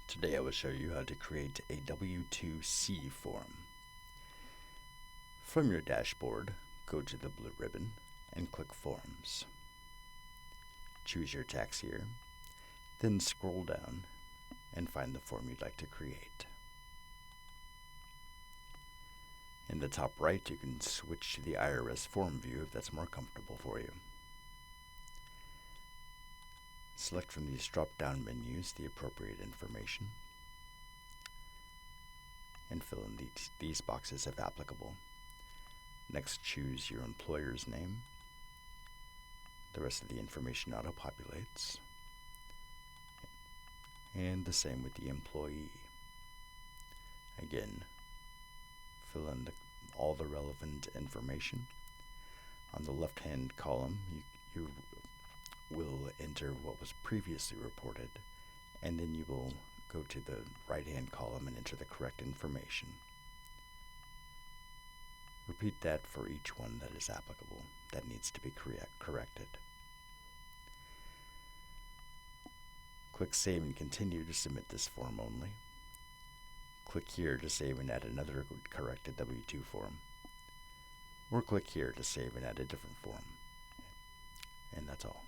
Today I will show you how to create a W-2C form. From your dashboard, go to the blue ribbon and click Forms. Choose your tax year, then scroll down and find the form you'd like to create. In the top right, you can switch to the IRS form view if that's more comfortable for you. Select from these drop-down menus the appropriate information and fill in these boxes if applicable. Next, choose your employer's name. The rest of the information auto-populates. And the same with the employee. Again, fill in all the relevant information. On the left-hand column, you will enter what was previously reported, and then you will go to the right-hand column and enter the correct information. Repeat that for each one that is applicable, that needs to be corrected. Click Save and Continue to submit this form only. Click here to save and add another corrected W-2 form. Or click here to save and add a different form. And that's all.